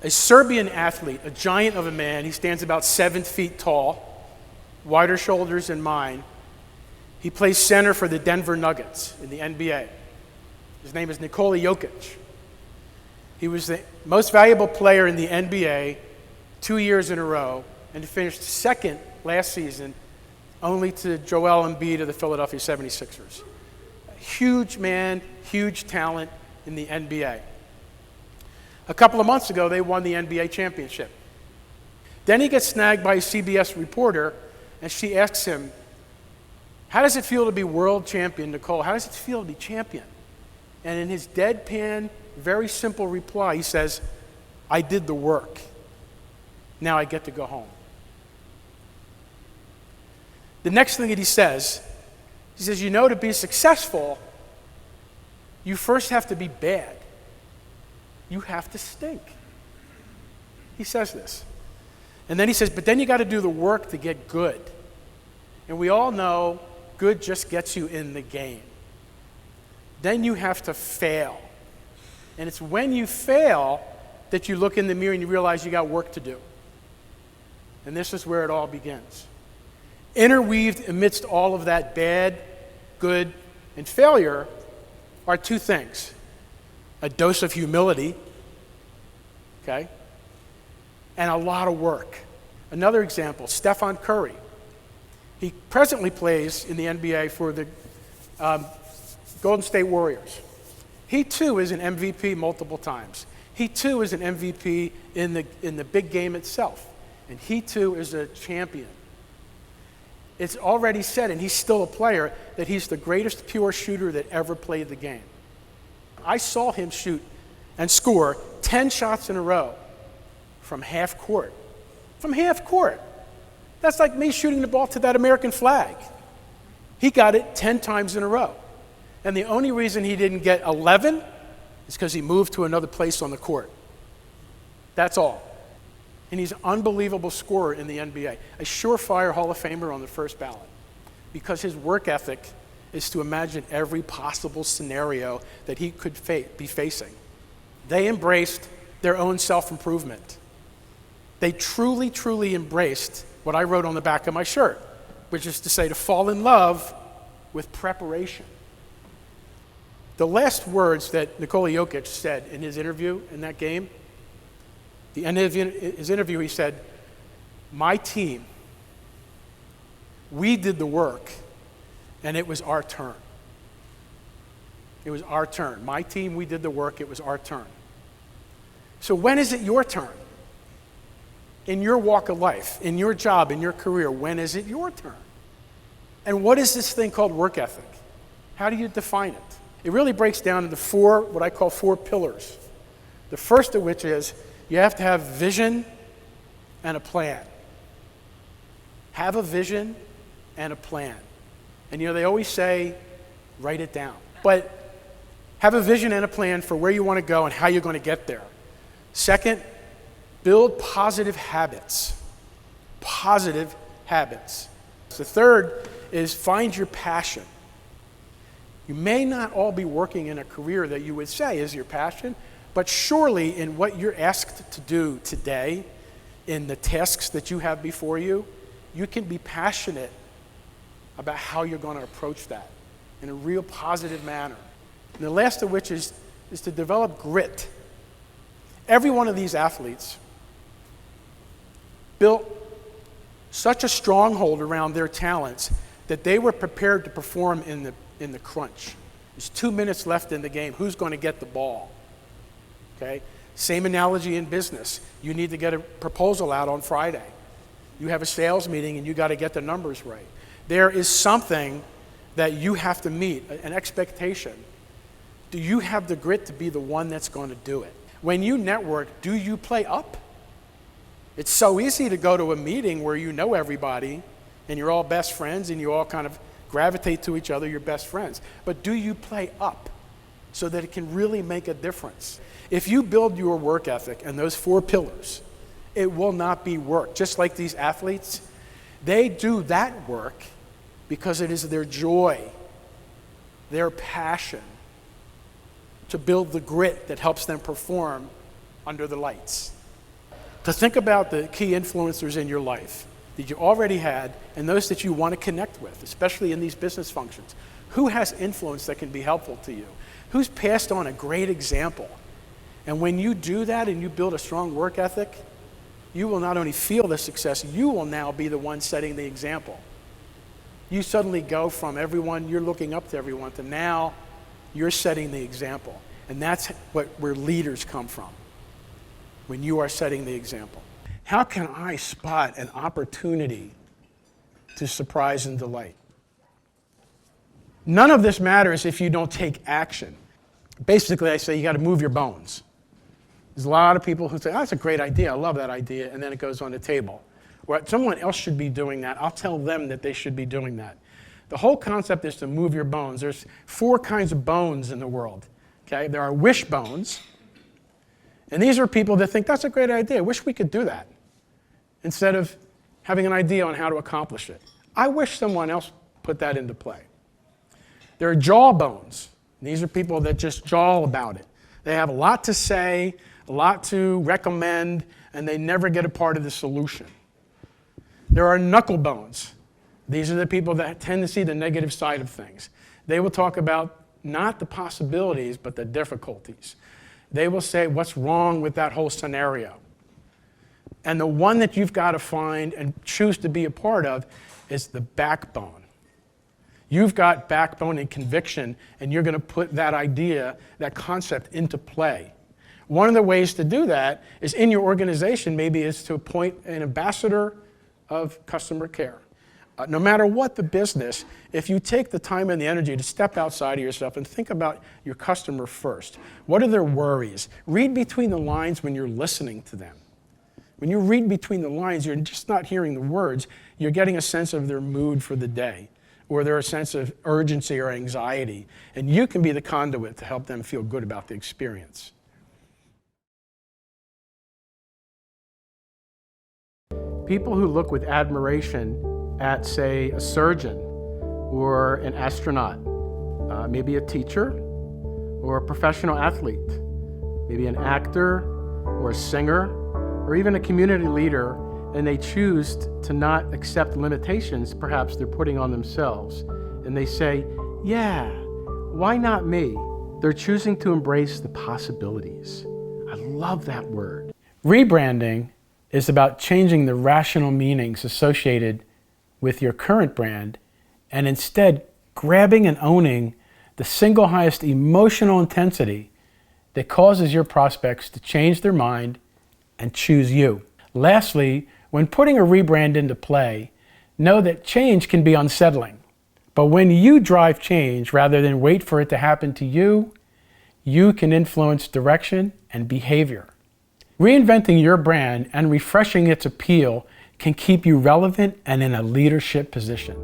A Serbian athlete, a giant of a man. He stands about 7 feet tall, wider shoulders than mine. He plays center for the Denver Nuggets in the NBA. His name is Nikola Jokic. He was the most valuable player in the NBA 2 years in a row, and finished second last season, only to Joel Embiid of the Philadelphia 76ers. A huge man, huge talent in the NBA. A couple of months ago, they won the NBA championship. Then he gets snagged by a CBS reporter, and she asks him, "How does it feel to be world champion, Nicole? How does it feel to be champion?" And in his deadpan, very simple reply, he says, "I did the work. Now I get to go home." The next thing that he says, "You know, to be successful, you first have to be bad. You have to stink." He says this. And then he says, "But then you got to do the work to get good." And we all know good just gets you in the game. Then you have to fail. And it's when you fail that you look in the mirror and you realize you got work to do. And this is where it all begins. Interweaved amidst all of that bad, good, and failure are two things. A dose of humility, okay, and a lot of work. Another example, Stephen Curry. He presently plays in the NBA for the Golden State Warriors. He too is an MVP multiple times. He too is an MVP in the big game itself. And he too is a champion. It's already said, and he's still a player, that he's the greatest pure shooter that ever played the game. I saw him shoot and score 10 shots in a row from half court. From half court. That's like me shooting the ball to that American flag. He got it 10 times in a row. And the only reason he didn't get 11 is because he moved to another place on the court. That's all. And he's an unbelievable scorer in the NBA, a surefire Hall of Famer on the first ballot, because his work ethic is to imagine every possible scenario that he could be facing. They embraced their own self-improvement. They truly, truly embraced what I wrote on the back of my shirt, which is to say, to fall in love with preparation. The last words that Nikola Jokic said in his interview in that game, the end of his interview, he said, "My team, we did the work, and it was our turn." It was our turn. My team, we did the work, it was our turn. So when is it your turn? In your walk of life, in your job, in your career, when is it your turn? And what is this thing called work ethic? How do you define it? It really breaks down into what I call four pillars. The first of which is you have to have vision and a plan. Have a vision and a plan. And they always say, write it down. But have a vision and a plan for where you want to go and how you're going to get there. Second, build positive habits. Positive habits. The third is find your passion. You may not all be working in a career that you would say is your passion, but surely in what you're asked to do today, in the tasks that you have before you, you can be passionate about how you're going to approach that in a real positive manner. And the last of which is to develop grit. Every one of these athletes built such a stronghold around their talents that they were prepared to perform in the crunch. There's 2 minutes left in the game. Who's going to get the ball? Okay? Same analogy in business. You need to get a proposal out on Friday. You have a sales meeting and you got to get the numbers right. There is something that you have to meet, an expectation. Do you have the grit to be the one that's going to do it? When you network, do you play up? It's so easy to go to a meeting where you know everybody and you're all best friends and you all kind of gravitate to each other, you're best friends. But do you play up so that it can really make a difference? If you build your work ethic and those four pillars, it will not be work. Just like these athletes, they do that work because it is their joy, their passion to build the grit that helps them perform under the lights. to think about the key influencers in your life that you already had and those that you want to connect with, especially in these business functions. Who has influence that can be helpful to you? Who's passed on a great example? And when you do that and you build a strong work ethic, you will not only feel the success, you will now be the one setting the example. You suddenly go from everyone, you're looking up to everyone, to now you're setting the example. And that's where leaders come from, when you are setting the example. How can I spot an opportunity to surprise and delight? None of this matters if you don't take action. Basically, I say you got to move your bones. There's a lot of people who say, oh, that's a great idea, I love that idea, and then it goes on the table. Or someone else should be doing that, I'll tell them that they should be doing that. The whole concept is to move your bones. There's 4 kinds of bones in the world. Okay? There are wish bones, and these are people that think, that's a great idea, I wish we could do that, instead of having an idea on how to accomplish it. I wish someone else put that into play. There are jaw bones. These are people that just jaw about it. They have a lot to say, a lot to recommend, and they never get a part of the solution. There are knuckle bones. These are the people that tend to see the negative side of things. They will talk about not the possibilities, but the difficulties. They will say, what's wrong with that whole scenario? And the one that you've got to find and choose to be a part of is the backbone. You've got backbone and conviction, and you're going to put that idea, that concept into play. One of the ways to do that is in your organization, maybe is to appoint an ambassador of customer care. No matter what the business, if you take the time and the energy to step outside of yourself and think about your customer first, what are their worries? Read between the lines when you're listening to them. When you read between the lines, you're just not hearing the words, you're getting a sense of their mood for the day, or their sense of urgency or anxiety, and you can be the conduit to help them feel good about the experience. People who look with admiration at, say, a surgeon or an astronaut, maybe a teacher or a professional athlete, maybe an actor or a singer or even a community leader, and they choose to not accept limitations perhaps they're putting on themselves. And they say, yeah, why not me? They're choosing to embrace the possibilities. I love that word. Rebranding is about changing the rational meanings associated with your current brand and instead grabbing and owning the single highest emotional intensity that causes your prospects to change their mind and choose you. Lastly, when putting a rebrand into play, know that change can be unsettling. But when you drive change rather than wait for it to happen to you, you can influence direction and behavior. Reinventing your brand and refreshing its appeal can keep you relevant and in a leadership position.